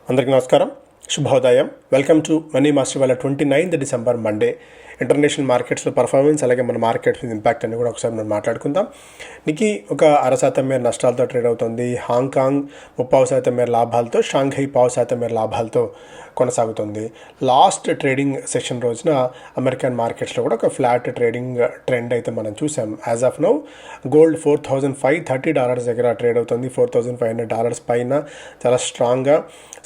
అందరికీ నమస్కారం, శుభోదయం. వెల్కమ్ టు మనీ మాస్టర్ వాళ్ళ 29th డిసెంబర్ మండే ఇంటర్నేషనల్ మార్కెట్స్లో పర్ఫార్మెన్స్, అలాగే మన మార్కెట్స్ ఇంపాక్ట్ అని కూడా ఒకసారి మనం మాట్లాడుకుందాం. నికీ 1.5% మేర నష్టాలతో ట్రేడ్ అవుతుంది. హాంకాంగ్ 30% మేర లాభాలతో, షాంఘై 0.5% మేర లాభాలతో కొనసాగుతుంది. లాస్ట్ ట్రేడింగ్ సెషన్ రోజున అమెరికన్ మార్కెట్స్లో కూడా ఒక ఫ్లాట్ ట్రేడింగ్ ట్రెండ్ అయితే మనం చూసాం. యాజ్ ఆఫ్ నౌ గోల్డ్ $4,530 దగ్గర ట్రేడ్ అవుతుంది. $4,500 పైన చాలా స్ట్రాంగ్గా.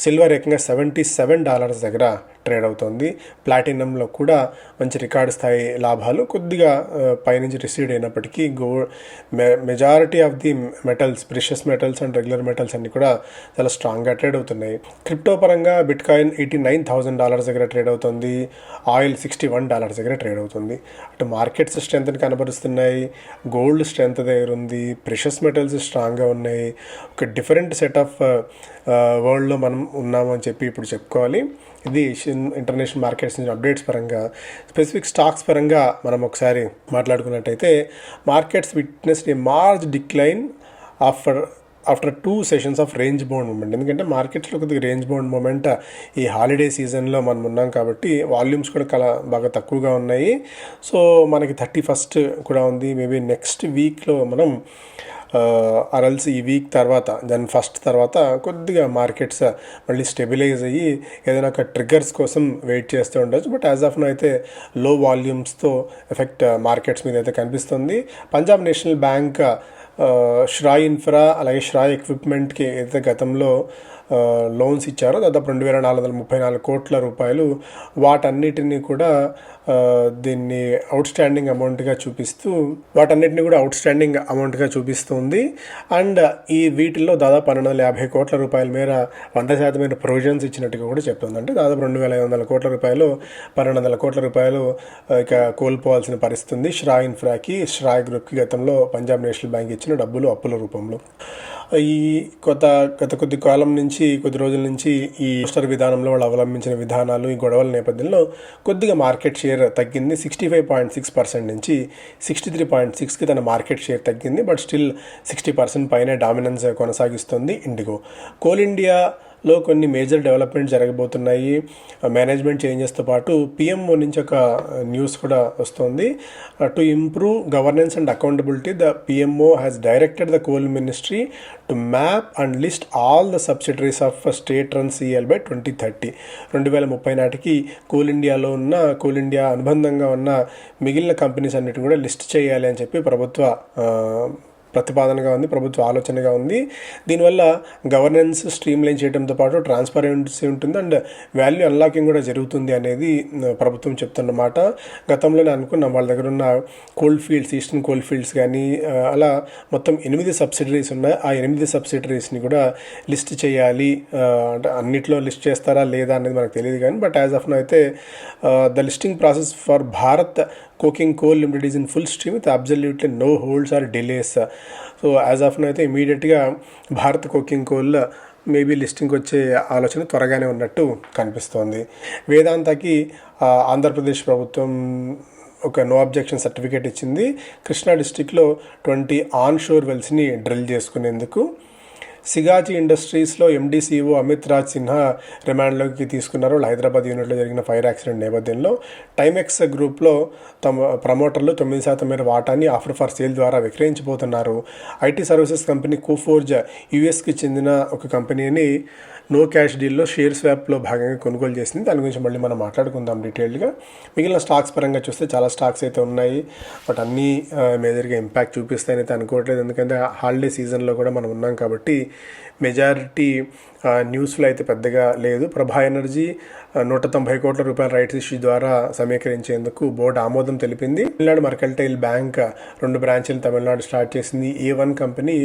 సిల్వర్ ఏకంగా $77 దగ్గర ట్రేడ్ అవుతుంది. ప్లాటినంలో కూడా మంచి రికార్డు స్థాయి లాభాలు, కొద్దిగా పైనుంచి రిసీడ్ అయినప్పటికీ majority of the metals, precious metals and regular metals అన్నీ కూడా చాలా స్ట్రాంగ్గా ట్రేడ్ అవుతున్నాయి. క్రిప్టో పరంగా బిట్ కాయిన్ $89,000 దగ్గర ట్రేడ్ అవుతుంది. ఆయిల్ $61 దగ్గర ట్రేడ్ అవుతుంది. అటు మార్కెట్స్ స్ట్రెంత్ని కనబరుస్తున్నాయి. గోల్డ్ స్ట్రెంత్ దగ్గర ఉంది. ప్రిషియస్ మెటల్స్ స్ట్రాంగ్గా ఉన్నాయి. ఒక డిఫరెంట్ సెట్ ఆఫ్ వరల్డ్లో మనం ఉన్నాము అని చెప్పి ఇప్పుడు చెప్పుకోవాలి. ఇది ఇంటర్నేషనల్ మార్కెట్స్ నుంచి అప్డేట్స్ పరంగా. స్పెసిఫిక్ స్టాక్స్ పరంగా మనం ఒకసారి మాట్లాడుకున్నట్టయితే, markets witnessed a marginal decline after 2 sessions of range bound movement. ఎందుకంటే మార్కెట్స్లో కొద్దిగా రేంజ్ బౌండ్ మూమెంట్ ఈ హాలిడే సీజన్లో మనం ఉన్నాం కాబట్టి వాల్యూమ్స్ కూడా బాగా తక్కువగా ఉన్నాయి. సో మనకి 31st కూడా ఉంది. మేబీ నెక్స్ట్ వీక్లో మనం అరల్స్ ఈ వీక్ తర్వాత, దాని ఫస్ట్ తర్వాత కొద్దిగా మార్కెట్స్ మళ్ళీ స్టెబిలైజ్ అయ్యి ఏదైనా ఒక ట్రిగ్గర్స్ కోసం వెయిట్ చేస్తూ ఉండొచ్చు. బట్ యాజ్ ఆఫ్ నో అయితే లో వాల్యూమ్స్తో ఎఫెక్ట్ మార్కెట్స్ మీద అయితే కనిపిస్తుంది. పంజాబ్ నేషనల్ బ్యాంక్ శ్రాయ్ ఇన్ఫ్రా అలాగే శ్రాయ్ ఎక్విప్మెంట్కి ఏదైతే గతంలో లోన్స్ ఇచ్చారో దాదాపు 2,434 కోట్ల రూపాయలు, వాటన్నిటిని కూడా దీన్ని అవుట్స్టాండింగ్ అమౌంట్గా చూపిస్తుంది. అండ్ ఈ వీటిల్లో దాదాపు 1,250 కోట్ల రూపాయల మేర 100% ప్రొవిజన్స్ ఇచ్చినట్టుగా కూడా చెప్తుంది. అంటే దాదాపు 2,500 కోట్ల రూపాయలు, 1,200 కోట్ల రూపాయలు ఇక కోల్పోవాల్సిన పరిస్థితి శ్రాయ్ ఇన్ఫ్రాకి, శ్రాయ్ గ్రూప్కి గతంలో పంజాబ్ నేషనల్ బ్యాంక్ ఇచ్చిన డబ్బులు అప్పుల రూపంలో. ఈ గత కొద్ది రోజుల నుంచి ఈ ఇన్వెస్టర్ విధానంలో వాళ్ళు అవలంబించిన విధానాలు, ఈ గొడవల నేపథ్యంలో కొద్దిగా మార్కెట్ షేర్ తగ్గింది. 65.6% నుంచి 63.6కి తన మార్కెట్ షేర్ తగ్గింది. బట్ స్టిల్ 60% పైనే డామినెన్స్ కొనసాగిస్తుంది ఇండిగో. కోల్ ఇండియాలో కొన్ని మేజర్ డెవలప్మెంట్ జరగబోతున్నాయి. మేనేజ్మెంట్ చేంజెస్తో పాటు పిఎంఓ నుంచి ఒక న్యూస్ కూడా వస్తుంది. To improve governance and accountability, the PMO has directed the coal ministry to map and list all the subsidiaries of state run CL by 2030. 2030 నాటికి coal India అనుబంధంగా ఉన్న మిగిలిన కంపెనీస్ అన్నిటిని కూడా లిస్ట్ చేయాలి అని చెప్పి ప్రభుత్వ ప్రతిపాదనగా ఉంది, ప్రభుత్వ ఆలోచనగా ఉంది. దీనివల్ల గవర్నెన్స్ స్ట్రీమ్లైన్ చేయడంతో పాటు ట్రాన్స్పరెన్సీ ఉంటుంది అండ్ వాల్యూ అన్లాకింగ్ కూడా జరుగుతుంది అనేది ప్రభుత్వం చెప్తున్నమాట. గతంలోనే అనుకున్నాం వాళ్ళ దగ్గర ఉన్న cold fields, eastern cold fields కానీ అలా మొత్తం 8 సబ్సిడరీస్ ఉన్నాయి. ఆ 8 సబ్సిడరీస్ని కూడా లిస్ట్ చేయాలి. అంటే అన్నిట్లో లిస్ట్ చేస్తారా లేదా అనేది మనకు తెలియదు కానీ, బట్ యాజ్ ఆఫ్ నో అయితే the listing process for Bharat coking coal limited is in full stream with absolutely no holds or delays. So as of now అయితే ఇమీడియట్గా భారత్ కోకింగ్ కోల్ మేబీ లిస్టింగ్కి వచ్చే ఆలోచన త్వరగానే ఉన్నట్టు కనిపిస్తోంది. వేదాంతకి ఆంధ్రప్రదేశ్ ప్రభుత్వం ఒక నో అబ్జెక్షన్ సర్టిఫికేట్ ఇచ్చింది. కృష్ణా డిస్టిక్లో 20 ఆన్షోర్ వెల్స్ని డ్రిల్ చేసుకునేందుకు. సిగాచి ఇండస్ట్రీస్లో ఎండీ CEO అమిత్ రాజ్ సిన్హా రిమాండ్లోకి తీసుకున్నారు. హైదరాబాద్ యూనిట్లో జరిగిన ఫైర్ యాక్సిడెంట్ నేపథ్యంలో టైమెక్స్ గ్రూప్లో తమ ప్రమోటర్లు 9% మేర వాటాని ఆఫర్ ఫర్ సేల్ ద్వారా విక్రయించబోతున్నారు. ఐటీ సర్వీసెస్ కంపెనీ కోఫోర్జ్ యుఎస్కి చెందిన ఒక కంపెనీని నో క్యాష్ డీల్లో షేర్ స్వాప్లో భాగంగా కొనుగోలు చేసింది. దాని గురించి మళ్ళీ మనం మాట్లాడుకుందాం డీటెయిల్డ్గా. మిగిలిన స్టాక్స్ పరంగా చూస్తే చాలా స్టాక్స్ అయితే ఉన్నాయి, బట్ అన్నీ మేజర్గా ఇంపాక్ట్ చూపిస్తాయని అయితే అనుకోవట్లేదు. ఎందుకంటే హాలిడే సీజన్లో కూడా మనం ఉన్నాం కాబట్టి మెజారిటీ న్యూస్లో అయితే పెద్దగా లేదు. ప్రభా ఎనర్జీ 190 కోట్ల రూపాయల రైట్స్ ఇష్యూ ద్వారా సమీకరించేందుకు బోర్డు ఆమోదం తెలిపింది. తమిళనాడు మర్కంటైల్ బ్యాంక్ 2 బ్రాంచీలు తమిళనాడు స్టార్ట్ చేసింది. A1 company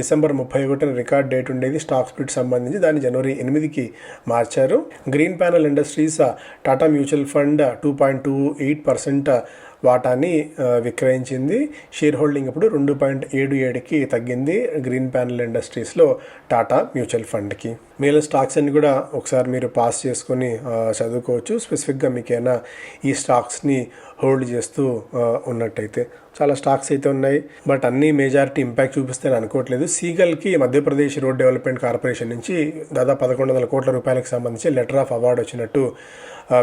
December 31 record date ఉండేది స్టాక్ స్ప్లిట్ సంబంధించి, దాన్ని జనవరి 8కి మార్చారు. Green panel industries Tata mutual fund 2.28% వాటాని విక్రయించింది. షేర్ హోల్డింగ్ ఇప్పుడు 2.77కి తగ్గింది గ్రీన్ ప్యానల్ ఇండస్ట్రీస్లో టాటా మ్యూచువల్ ఫండ్కి. మిగిలిన స్టాక్స్ అన్ని కూడా ఒకసారి మీరు పాస్ చేసుకొని చదువుకోవచ్చు. స్పెసిఫిక్గా మీకైనా ఈ స్టాక్స్ని హోల్డ్ చేస్తూ ఉన్నట్టయితే చాలా స్టాక్స్ అయితే ఉన్నాయి. బట్ అన్ని మెజారిటీ ఇంపాక్ట్ చూపిస్తారని అనుకోవట్లేదు. సీగల్కి మధ్యప్రదేశ్ రోడ్ డెవలప్మెంట్ కార్పొరేషన్ నుంచి దాదాపు 1100 కోట్ల రూపాయలకు సంబంధించి లెటర్ ఆఫ్ అవార్డు వచ్చినట్టు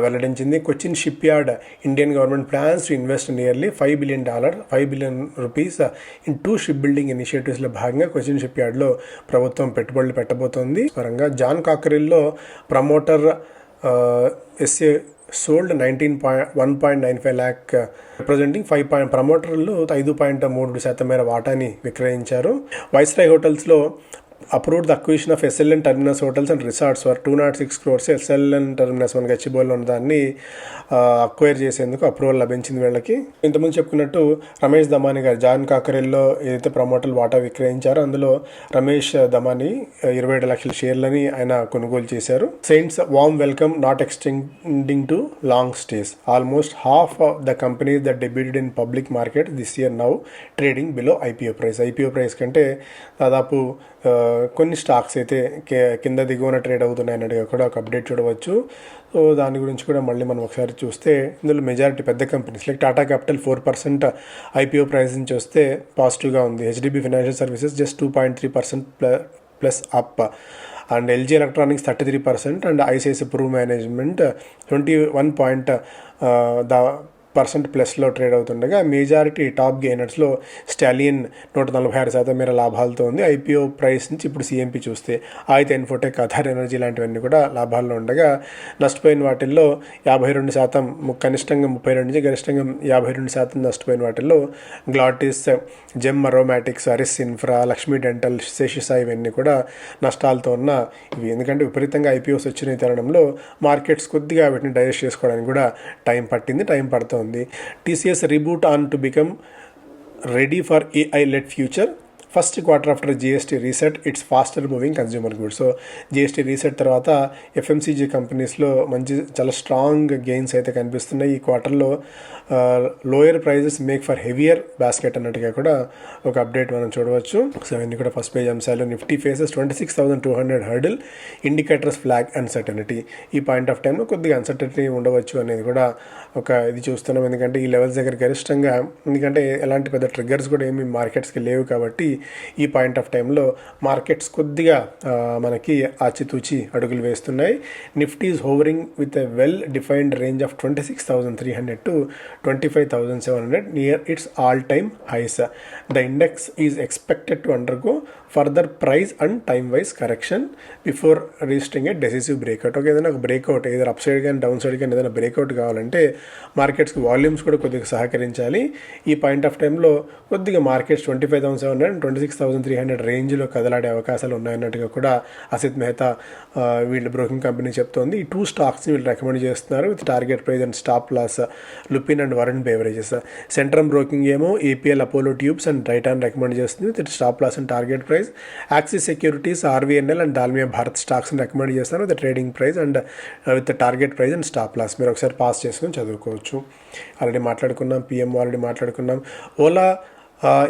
వెల్లడించింది. Cochin ship yard Indian government plans to invest nearly $5 billion rupees in 2 ship building ఇనిషియేటివ్స్లో భాగంగా కొచ్చిన్ షిప్ యార్డ్లో ప్రభుత్వం పెట్టుబడులు పెట్టబోతోంది. పరంగా జాన్ కాకరిల్లో promoter SA sold 1.95 lakh representing 5 ప్రమోటర్లు 5.3% మేర వాటాని విక్రయించారు. వైస్రాయ్ హోటల్స్లో approved the acquisition of SLN Terminus Hotels and Resorts for 206 crores. SLN Terminus మన గచ్చిబౌలిలో ఉన్న దాన్ని అక్వైర్ చేసేందుకు అప్రూవల్ లభించింది వీళ్ళకి. ఇంతకుముందు చెప్పుకున్నట్టు రమేష్ దమాని గారు జాన్ కాకరెల్లో ఏదైతే ప్రమోటర్లు వాటా విక్రయించారో అందులో రమేష్ దమాని 27 లక్షల షేర్లని ఆయన కొనుగోలు చేశారు. Saints warm welcome not extending to long stays. Almost half of the companies that debuted in public market this year now trading below IPO price. IPO price కంటే దాదాపు కొన్ని స్టాక్స్ అయితే కింద దిగువన ట్రేడ్ అవుతున్నాయి అన్నట్టుగా కూడా ఒక అప్డేట్ చూడవచ్చు. సో దాని గురించి కూడా మళ్ళీ మనం ఒకసారి చూస్తే ఇందులో మెజారిటీ పెద్ద companies like Tata capital 4% IPO price నుంచి వస్తే పాజిటివ్గా ఉంది. HDB financial services just 2.3% plus up, and LG electronics 33%, and ICICI Pru management 21% ప్లస్లో ట్రేడ్ అవుతుండగా మెజారిటీ టాప్ గెయినర్స్లో స్టాలియన్ 146% మేర లాభాలతో ఉంది. ఐపీఓ ప్రైస్ నుంచి ఇప్పుడు సిఎంపి చూస్తే అయితే ఇన్ఫోటెక్, అథర్ ఎనర్జీ లాంటివన్నీ కూడా లాభాల్లో ఉండగా నష్టపోయిన వాటిల్లో 52%, కనిష్టంగా 32 నుంచి గరిష్టంగా 52% నష్టపోయిన వాటిల్లో Glottis, Gem Aromatics, Aris infra, Lakshmi dental, Seshasai ఇవన్నీ కూడా నష్టాలతో ఉన్న ఇవి. ఎందుకంటే విపరీతంగా ఐపీఓస్ వచ్చిన తరుణంలో మార్కెట్స్ కొద్దిగా వీటిని డైజెస్ట్ చేసుకోవడానికి కూడా టైం పడుతుంది. TCS reboot on to become ready for AI-led future. First quarter after GST reset it's faster moving consumer goods. So GST reset తర్వాత ఎఫ్ఎంసీజీ కంపెనీస్లో చాలా స్ట్రాంగ్ గెయిన్స్ అయితే కనిపిస్తున్నాయి. ఈ క్వార్టర్లో lower prices make for heavier basket అన్నట్టుగా కూడా ఒక అప్డేట్ మనం చూడవచ్చు. సో అవన్నీ కూడా ఫస్ట్ పేజ్ అంశాలు. Nifty faces 26,200 hurdle, indicators flag uncertainty. ఈ పాయింట్ ఆఫ్ టైంలో కొద్దిగా అన్సర్టనిటీ ఉండవచ్చు అనేది కూడా ఒక ఇది చూస్తున్నాం. ఎందుకంటే ఈ లెవెల్స్ దగ్గర గరిష్టంగా, ఎందుకంటే ఎలాంటి పెద్ద ట్రిగ్గర్స్ కూడా ఏమి మార్కెట్స్కి లేవు కాబట్టి ఈ పాయింట్ ఆఫ్ టైంలో మార్కెట్స్ కొద్దిగా మనకి ఆచితూచి అడుగులు వేస్తున్నాయి. Nifty is hovering with a well defined range of 26,300 to 25,700 near its all time highs. The index is expected to undergo further price and time wise correction before registering a decisive breakout. Okay, ఏదైనా ఒక breakout ఏదైనా up side కానీ down side కానీ ఏదైనా breakout కావాలంటే మార్కెట్స్కి volumes కూడా కొద్దిగా సహకరించాలి. ఈ పాయింట్ ఆఫ్ టైంలో కొద్దిగా మార్కెట్స్ 25,700 and 26,300 రేంజ్లో కదలాడే అవకాశాలు ఉన్నాయన్నట్టుగా కూడా అసిత్ మెహతా వీళ్ళు బ్రోకింగ్ కంపెనీ చెప్తోంది. ఈ 2 స్టాక్స్ని వీళ్ళు రికమెండ్ చేస్తున్నారు with target price and stop loss Lupin and Varun beverages. Centrum broking ఏమో APL, Apollo tubes and Titan recommend చేస్తుంది with stop loss and target price. Axis securities, RVNL and Dalmia Bharat స్టాక్స్ని రికమెండ్ చేస్తారు with trading price and with target price and stop loss. మీరు ఒకసారి pass చేసుకొని చదువుకోవచ్చు. Already మాట్లాడుకున్నాం, PM already మాట్లాడుకున్నాం. Ola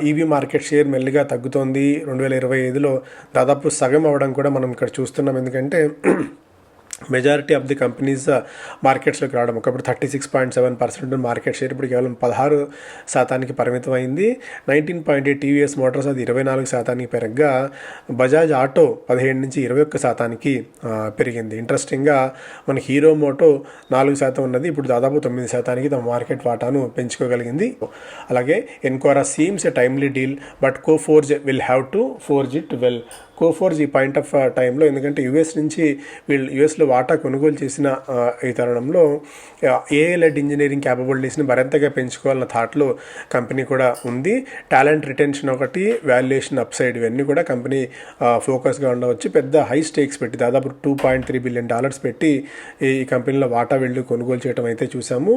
EV market share మెల్లిగా తగ్గుతోంది. 2025లో దాదాపు సగం అవ్వడం కూడా మనం ఇక్కడ చూస్తున్నాం. ఎందుకంటే మెజారిటీ ఆఫ్ ది కంపెనీస్ మార్కెట్స్లోకి రావడం. ఒకప్పుడు 36.7% మార్కెట్ షేర్ ఇప్పుడు కేవలం 16% పరిమితం అయింది. 19.8 టీవీఎస్ మోటార్స్ అది 24% పెరగ్గా బజాజ్ ఆటో 17 నుంచి 21% పెరిగింది. ఇంట్రెస్టింగ్గా మన హీరో మోటో 4% ఉన్నది, ఇప్పుడు దాదాపు 9% తమ మార్కెట్ వాటాను పెంచుకోగలిగింది. అలాగే Encora seems a timely deal but Coforge will have to forge it well. Coforge ఈ పాయింట్ ఆఫ్ టైంలో, ఎందుకంటే యుఎస్లో వాటా కొనుగోలు చేసిన ఈ తరుణంలో ఏఐ లెడ్ ఇంజనీరింగ్ క్యాపబిలిటీస్ని మరింతగా పెంచుకోవాలన్న థాట్లో కంపెనీ కూడా ఉంది. టాలెంట్ రిటెన్షన్ ఒకటి, వాల్యుయేషన్ అప్సైడ్, ఇవన్నీ కూడా కంపెనీ ఫోకస్గా ఉండవచ్చు. పెద్ద హై స్టేక్స్ పెట్టి దాదాపు $2.3 బిలియన్ పెట్టి ఈ కంపెనీలో వాటా వీళ్ళు కొనుగోలు చేయడం అయితే చూసాము.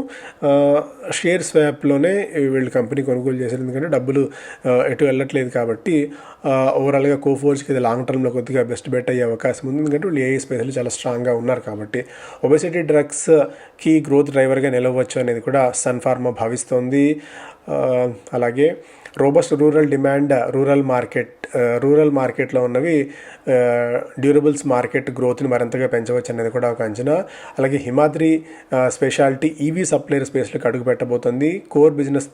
షేర్ స్వాప్లోనే వీళ్ళు కంపెనీ కొనుగోలు చేశారు, ఎందుకంటే డబ్బులు ఎటు వెళ్ళట్లేదు కాబట్టి. ఓవరాల్గా కోఫోర్జ్కి ఇది లాంగ్ టర్మ్లో కొద్దిగా బెస్ట్ బెట్ అయ్యే అవకాశం ఉంది, ఎందుకంటే వాళ్ళు ఏఐ స్పేస్లో చాలా స్ట్రాంగ్గా ఉన్నారు కాబట్టి. ఒబెసిటీ డ్రగ్స్కి గ్రోత్ డ్రైవర్గా నిలవచ్చు అనేది కూడా సన్ ఫార్మా భావిస్తోంది. అలాగే robust rural demand, rural market rural మార్కెట్లో ఉన్నవి డ్యూరబుల్స్ మార్కెట్ గ్రోత్ని మరింతగా పెంచవచ్చు అనేది కూడా ఒక అంచనా. అలాగే హిమాద్రి స్పెషాలిటీ ఈవీ సప్లైర్ స్పేస్లోకి అడుగు పెట్టబోతుంది. కోర్ బిజినెస్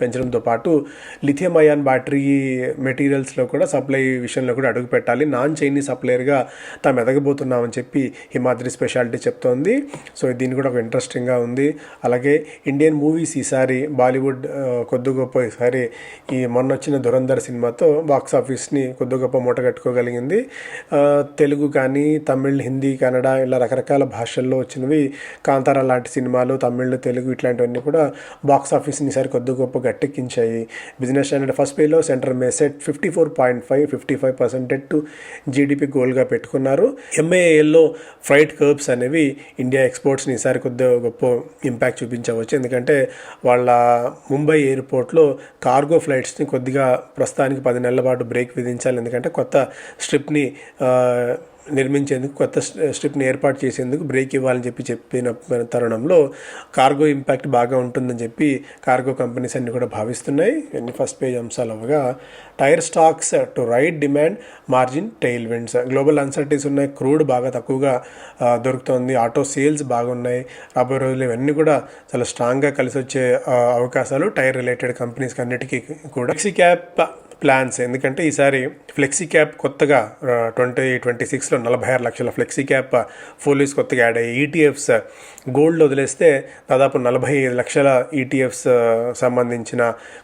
పెంచడంతో పాటు లిథియం అయాన్ బ్యాటరీ మెటీరియల్స్లో కూడా సప్లై విషయంలో కూడా అడుగు పెట్టాలి. నాన్ చైనీస్ సప్లైర్గా తాము ఎదగబోతున్నామని చెప్పి హిమాద్రి స్పెషాలిటీ చెప్తోంది. సో దీన్ని కూడా ఒక ఇంట్రెస్టింగ్గా ఉంది. అలాగే ఇండియన్ మూవీస్ ఈసారి బాలీవుడ్ కొద్ది గొప్ప ఈసారి ఈ మొన్న వచ్చిన ధురంధర్ సినిమాతో బాక్స్ ఆఫీస్ని కొద్ది గొప్ప మూట కట్టుకోగలిగింది. తెలుగు కానీ తమిళ్, హిందీ, కన్నడ ఇలా రకరకాల భాషల్లో వచ్చినవి కాంతారా లాంటి సినిమాలు, తమిళ్, తెలుగు ఇట్లాంటివన్నీ కూడా బాక్స్ ఆఫీస్ని ఈసారి కొద్ది గొప్ప గట్టెక్కించాయి. బిజినెస్ స్టాండర్డ్ ఫస్ట్ పేలో సెంటర్ మెసెట్ 55% టు జీడిపి గోల్గా పెట్టుకున్నారు. ఎంఏఏల్లో ఫ్రైట్ కర్బ్స్ అనేవి ఇండియా ఎక్స్పోర్ట్స్ని ఈసారి కొద్దిగా గొప్ప ఇంపాక్ట్ చూపించవచ్చు. ఎందుకంటే వాళ్ళ ముంబై ఎయిర్పోర్ట్లో కార్గో ఫ్లైట్స్ని కొద్దిగా ప్రస్తుతానికి 10 నెలల పాటు బ్రేక్ విధించాలి. ఎందుకంటే కొత్త స్ట్రిప్ని నిర్మించేందుకు, కొత్త స్ట్రిప్ని ఏర్పాటు చేసేందుకు బ్రేక్ ఇవ్వాలని చెప్పిన తరుణంలో కార్గో ఇంపాక్ట్ బాగా ఉంటుందని చెప్పి కార్గో కంపెనీస్ అన్ని కూడా భావిస్తున్నాయి. ఇవన్నీ ఫస్ట్ పేజ్ అంశాలు అవగా tier stocks to ride demand margin tailwinds. Global uncertainties ఉన్నాయి. క్రూడ్ బాగా తక్కువగా దొరుకుతుంది. ఆటో సేల్స్ బాగున్నాయి. రాబోయే రోజులు ఇవన్నీ కూడా చాలా స్ట్రాంగ్గా కలిసి వచ్చే అవకాశాలు టైర్ రిలేటెడ్ కంపెనీస్కి అన్నిటికీ కూడా. ఫ్లెక్సీ క్యాప్ ప్లాన్స్, ఎందుకంటే ఈసారి ఫ్లెక్సీ క్యాప్ కొత్తగా 2026లో 46 లక్షల ఫ్లెక్సీ క్యాప్ ఫోలియోస్ కొత్తగా యాడ్ అయ్యాయి. ఈటీఎఫ్స్ గోల్డ్ వదిలేస్తే దాదాపు 45 లక్షల ఈటీఎఫ్స్ సంబంధించిన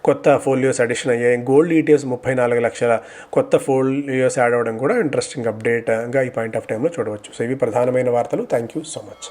కొత్త ఫోలియోస్ అడిషన్ అయ్యాయి. గోల్డ్ ఈటీఎఫ్స్ 34 లక్షల కొత్త ఫోలియోస్ యాడ్ అవ్వడం కూడా ఇంట్రెస్టింగ్ అప్డేట్గా ఈ పాయింట్ ఆఫ్ టైంలో చూడవచ్చు. సో ఇవి ప్రధానమైన వార్తలు. Thank you so much.